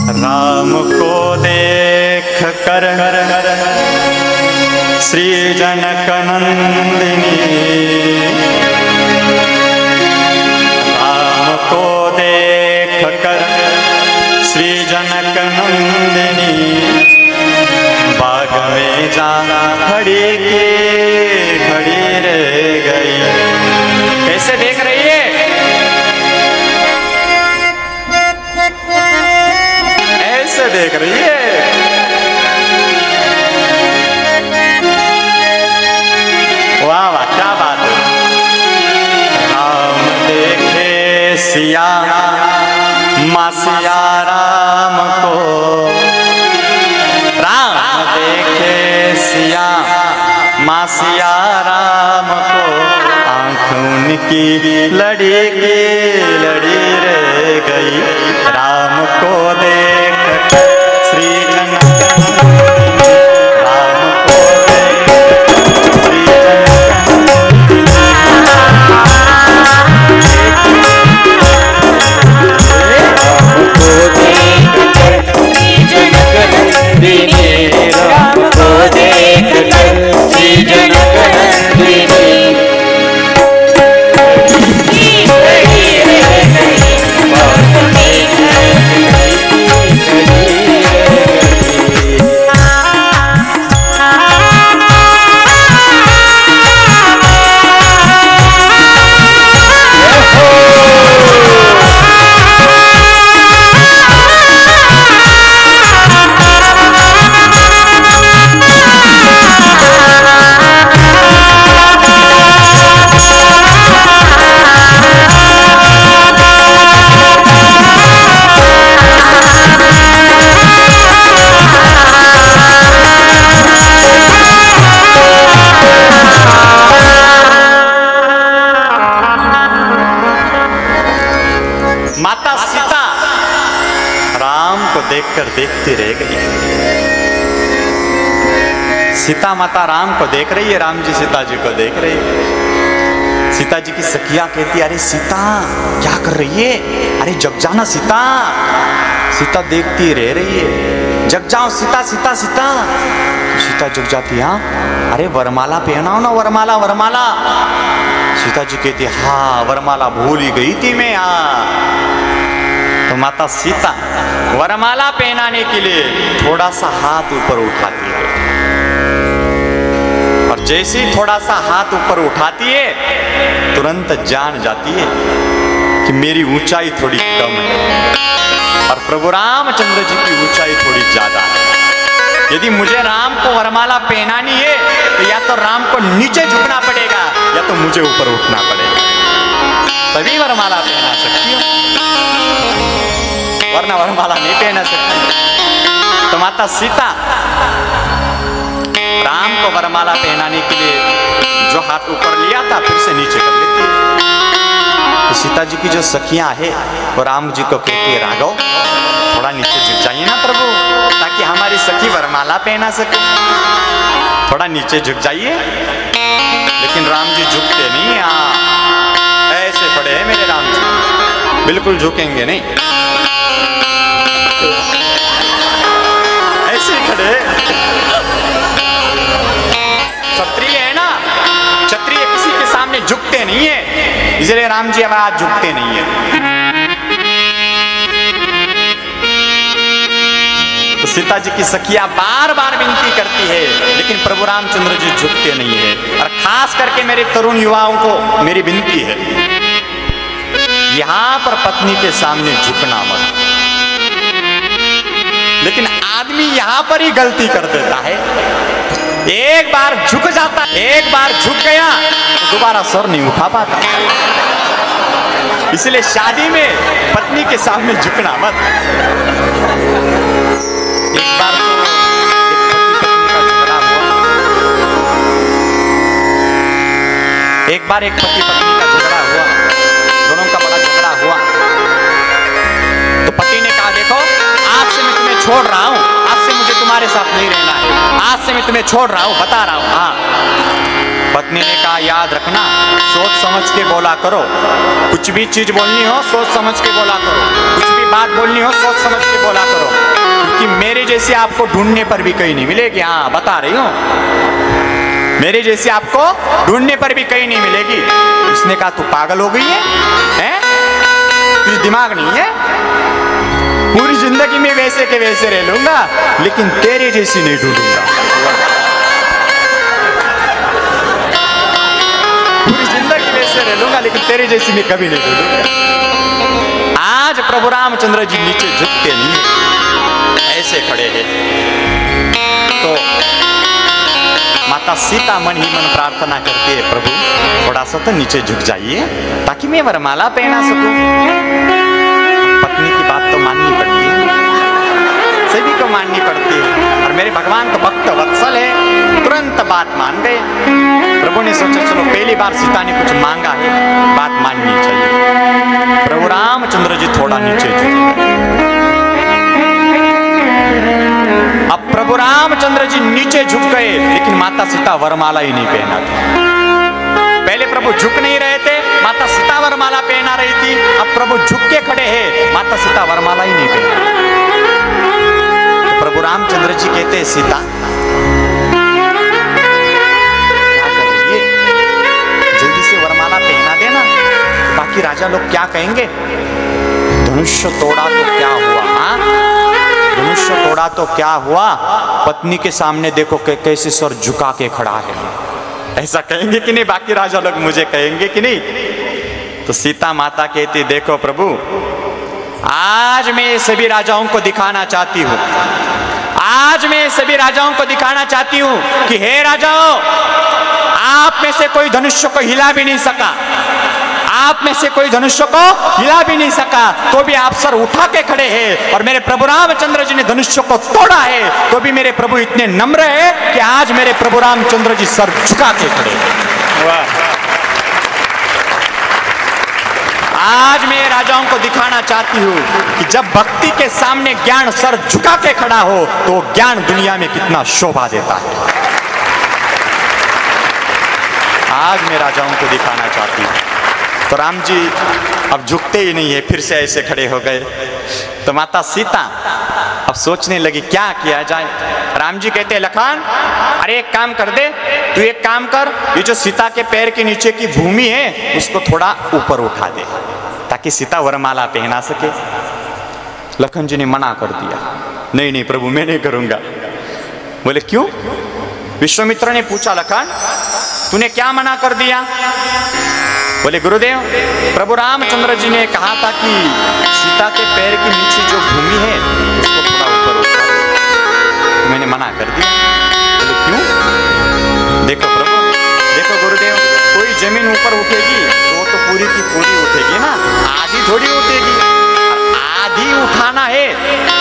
राम को देख कर श्री जनक नंदिनी, राम को देख कर श्री जनक नंदिनी, बाग में जा खड़ी की खड़ी रह गई। कैसे देख रही है? ऐसे देख रही है। वाह वाह, क्या बात है। राम देखे सिया माँ सिया राम को, राम देखे सिया माँ सिया राम को, आँख उनकी लड़ी की लड़ी रह गई। राम को देख श्री जनक नंदिनी, राम को देख श्री जनक नंदिनी, राम को देख श्री जनक नंदिनी, देखकर देखती रह गई। सीता माता राम को देख रही है, राम जी सीता जी को देख रही है। सीता जी की सखिया कहती है, अरे सीता क्या कर रही है? अरे जग जाना सीता। सीता देखती रह रही है, जग जाओ सीता सीता सीता। सीता जग जाती, हाँ अरे वरमाला पहनाओ ना, वरमाला वरमाला। सीता जी कहती, हाँ वरमाला भूल ही गई थी मैं। तो माता सीता वरमाला पहनाने के लिए थोड़ा सा हाथ ऊपर उठाती है, और जैसे ही थोड़ा सा हाथ ऊपर उठाती है, तुरंत जान जाती है कि मेरी ऊंचाई थोड़ी कम है और प्रभु रामचंद्र जी की ऊंचाई थोड़ी ज्यादा है। यदि मुझे राम को वरमाला पहनानी है तो या तो राम को नीचे झुकना पड़ेगा या तो मुझे ऊपर उठना पड़ेगा, तभी वरमाला पहना सकती हूँ, वरना वरमाला नहीं पहना सकती। तो माता सीता राम को वरमाला पहनाने के लिए जो हाथ ऊपर लिया था फिर से नीचे कर लेती है। तो सीता जी की जो सखियां है वो राम जी को कहती है, राघव थोड़ा नीचे झुक जाइए ना प्रभु, ताकि हमारी सखी वरमाला पहना सके, थोड़ा नीचे झुक जाइए। लेकिन राम जी झुकते नहीं, ऐसे खड़े हैं मेरे राम जी, बिल्कुल झुकेंगे नहीं, ऐसे खड़े। क्षत्रिय है ना, क्षत्रिय किसी के सामने झुकते नहीं है, इसलिए राम जी अब आज झुकते नहीं है। तो सीता जी की सखिया बार बार विनती करती है, लेकिन प्रभु रामचंद्र जी झुकते नहीं है। और खास करके मेरे तरुण युवाओं को मेरी विनती है, यहां पर पत्नी के सामने झुकना मत। लेकिन आदमी यहां पर ही गलती कर देता है, एक बार झुक जाता, एक बार झुक गया तो दोबारा सर नहीं उठा पाता। इसलिए शादी में पत्नी के सामने झुकना मत। एक बार तो एक पति पत्नी का झगड़ा हुआ, दोनों का बड़ा झगड़ा हुआ। तो पति ने कहा, देखो आज से मैं तुम्हें छोड़ रहा हूं, आज से मुझे तुम्हारे साथ नहीं रहना है, आज से मैं तुम्हें छोड़ रहा हूं, बता रहा हूं। हाँ। पत्नी ने कहा, याद रखना, सोच समझ के बोला करो, कुछ भी चीज बोलनी हो सोच समझ के बोला करो, कुछ भी बात बोलनी हो सोच समझ के बोला करो। जैसी आपको ढूंढने पर भी कहीं नहीं मिलेगी। हाँ बता रही हूं, मेरे जैसी आपको ढूंढने पर भी कहीं नहीं मिलेगी। उसने कहा तू पागल हो गई है, हैं? तुझे दिमाग नहीं है? पूरी जिंदगी में वैसे के वैसे रह लूंगा, लेकिन तेरे जैसी नहीं ढूंढूंगा। पूरी जिंदगी वैसे रह लूंगा, लेकिन तेरे जैसी मैं कभी नहीं ढूंढूंगा। आज प्रभु रामचंद्र जी नीचे झुकते नहीं, ऐसे खड़े हैं। तो माता सीता मन ही मन प्रार्थना करती है, प्रभु थोड़ा सा तो नीचे झुक जाइए ताकि मैं वरमाला पहना सकूं। पत्नी की बात तो माननी पड़ती है, सभी को माननी पड़ती है, और मेरे भगवान तो भक्त वत्सल है, तुरंत बात मान गए। प्रभु ने सोचा चलो पहली बार सीता ने कुछ मांगा है, बात माननी चाहिए। प्रभु रामचंद्र जी थोड़ा नीचे झुके। अब प्रभु रामचंद्र जी नीचे झुक गए, लेकिन माता सीता वरमाला ही नहीं पहना थी। पहले प्रभु झुक नहीं रहे थे, माता सीता वरमाला पहना रही थी। अब प्रभु झुक के खड़े हैं, माता सीता वरमाला ही नहीं पहना। तो प्रभु रामचंद्र जी कहते हैं सीता क्या कर रही है, जल्दी से वरमाला पहना देना, बाकी राजा लोग क्या कहेंगे। धनुष्य तोड़ा तो क्या हुआ, हाँ धनुष्य तोड़ा तो क्या हुआ, पत्नी के सामने देखो कैसे सर झुका के खड़ा है, ऐसा कहेंगे कि नहीं, बाकी राजा लोग मुझे कहेंगे कि नहीं। तो सीता माता कहती देखो प्रभु, आज मैं सभी राजाओं को दिखाना चाहती हूँ, आज मैं सभी राजाओं को दिखाना चाहती हूँ कि हे राजाओं, आप में से कोई धनुष्य को हिला भी नहीं सका, आप में से कोई धनुष्य को हिला भी नहीं सका, तो भी आप सर उठा के खड़े हैं। और मेरे प्रभु रामचंद्र जी ने धनुष्य को तोड़ा है, तो भी मेरे प्रभु इतने नम्र है कि आज मेरे प्रभु रामचंद्र जी सर झुका के खड़े हैं। वाह, आज मैं राजाओं को दिखाना चाहती हूँ कि जब भक्ति के सामने ज्ञान सर झुका के खड़ा हो, तो ज्ञान दुनिया में कितना शोभा देता है। आज मैं राजाओं को दिखाना चाहती हूँ। तो राम जी अब झुकते ही नहीं है, फिर से ऐसे खड़े हो गए। तो माता सीता अब सोचने लगी क्या किया जाए। राम जी कहते लखन, अरे एक काम कर दे, तू एक काम कर, ये जो सीता के पैर के नीचे की भूमि है उसको थोड़ा ऊपर उठा दे ताकि सीता वरमाला पहना सके। लखन जी ने मना कर दिया, नहीं नहीं प्रभु मैं नहीं करूंगा। बोले क्यों? विश्वामित्र ने पूछा लखन तूने क्या मना कर दिया? बोले गुरुदेव, प्रभु रामचंद्र जी ने कहा था कि सीता के पैर के नीचे जो भूमि है उसको थोड़ा ऊपर उठा, तो मैंने मना कर दिया। बोले क्यों? देखो प्रभु, देखो गुरुदेव, कोई जमीन ऊपर उठेगी तो वो तो पूरी की पूरी उठेगी ना, आधी थोड़ी उठेगी। आधी उठाना है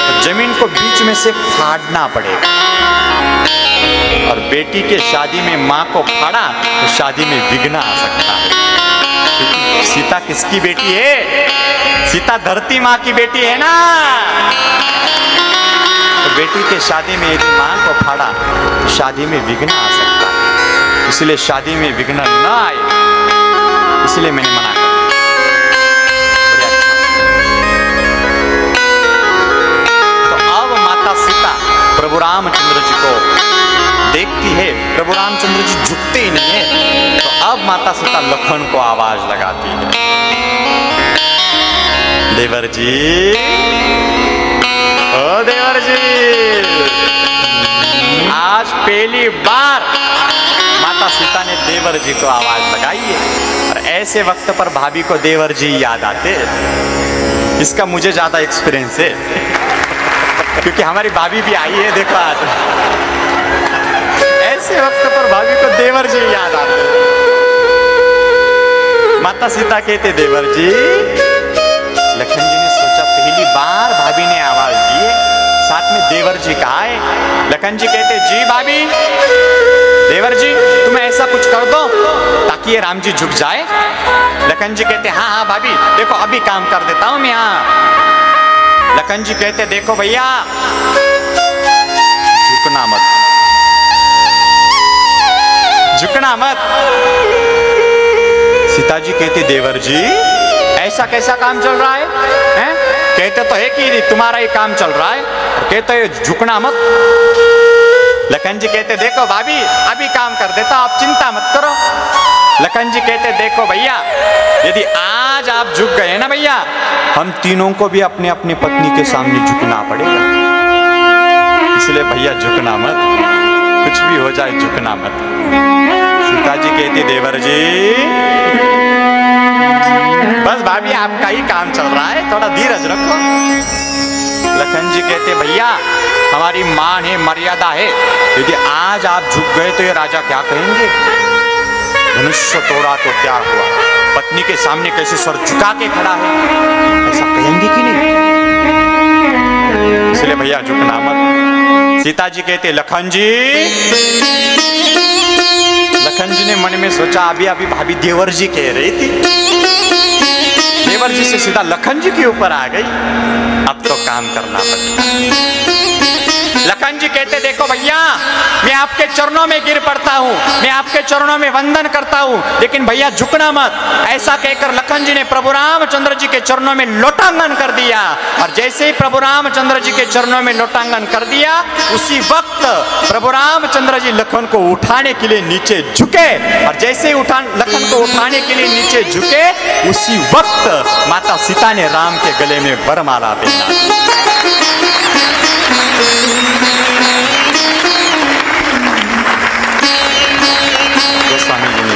तो जमीन को बीच में से फाड़ना पड़ेगा, और बेटी के शादी में माँ को फाड़ा तो शादी में विघ्न आ सकता है। सीता किसकी बेटी है? सीता धरती माँ की बेटी है ना। तो बेटी के शादी में यदि माँ को फाड़ा तो शादी में विघ्न आ सकता है, इसलिए शादी में विघ्न न आए, इसलिए मैंने मना कर दिया। तो अब माता सीता प्रभु रामचंद्र जी को देखती है, प्रभु रामचंद्र जी झुकते ही नहीं है। तो अब माता सीता लखन को आवाज लगाती है, देवर जी, ओ देवर जी। आज पहली बार माता सीता ने देवर जी को आवाज लगाई है, और ऐसे वक्त पर भाभी को देवर जी याद आते। इसका मुझे ज्यादा एक्सपीरियंस है क्योंकि हमारी भाभी भी आई है, देखो आज ऐसे वक्त पर भाभी को देवर जी याद आते। माता सीता कहते देवर जी। लखन जी ने सोचा पहली बार भाभी ने आवाज दी है, साथ में देवर जी कहा है। लखन जी कहते जी भाभी, देवर जी तुम ऐसा कुछ कर दो ताकि ये राम जी झुक जाए। लखन जी कहते हाँ हाँ भाभी, देखो अभी काम कर देता हूं मैं यहाँ। लखन जी कहते देखो भैया, झुकना मत, झुकना मत। सीता जी कहती देवर जी ऐसा कैसा काम चल रहा है? कहते तो है कि तुम्हारा ही काम चल रहा है, और कहते है झुकना मत। लखन जी कहते देखो भाभी अभी काम कर देता, आप चिंता मत करो। लखन जी कहते देखो भैया, यदि आज आप झुक गए ना भैया, हम तीनों को भी अपने अपनी पत्नी के सामने झुकना पड़ेगा। इसलिए भैया झुकना मत, कुछ भी हो जाए झुकना मत। सीता जी कहती देवर जी बस भाभी आपका ही काम चल रहा है, थोड़ा धीरज रखो। लखन जी कहते भैया हमारी मान है, मर्यादा है, यदि आज आप झुक गए तो ये राजा क्या कहेंगे? धनुष्य तोड़ा तो क्या हुआ, पत्नी के सामने कैसे सर झुका के खड़ा है, ऐसा कहेंगे कि नहीं? इसलिए भैया झुकना मत। सीता जी कहते लखन जी, लखन जी ने मन में सोचा अभी अभी भाभी देवर जी कह रही थी, देवर जी से सीधा लखन जी के ऊपर आ गई, अब तो काम करना पड़ेगा। लखन जी कहते देखो भैया मैं आपके चरणों में गिर पड़ता हूँ, मैं आपके चरणों में वंदन करता हूँ, लेकिन भैया झुकना मत। ऐसा कहकर लखन जी ने प्रभु रामचंद्र जी के चरणों में लोटांगन कर दिया, और जैसे ही प्रभु रामचंद्र जी के चरणों में लोटांगन कर दिया, उसी वक्त प्रभु रामचंद्र जी लखन को उठाने के लिए नीचे झुके, और जैसे ही लखन को उठाने के लिए नीचे झुके, उसी वक्त माता सीता ने राम के गले में वरमाला पहना। गोस्वामी जी ने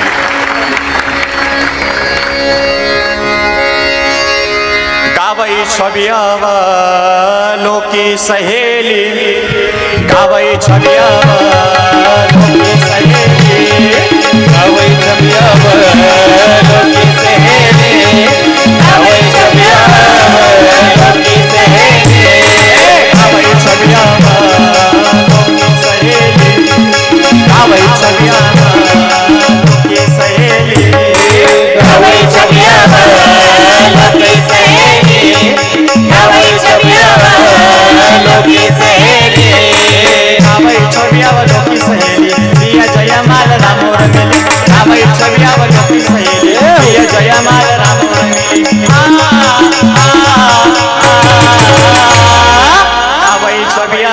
गावई छवि लोकी सहेली, गावई छवि लोकी सहेली, गावई छवि लोकी सहेली, गावई छवि लोकी सहेली, गावई छवि लोकी सहेली, गावई छवि लोकी सहेली, गावई छवि लोकी सहेली, गावई छवि लोकी सहेली, गावई छवि लोकी सहेली, प्रिय जयमाल राम रंगली, गावई छवि लोकी सहेली, प्रिय जयमाल राम रंगली, गावई छवि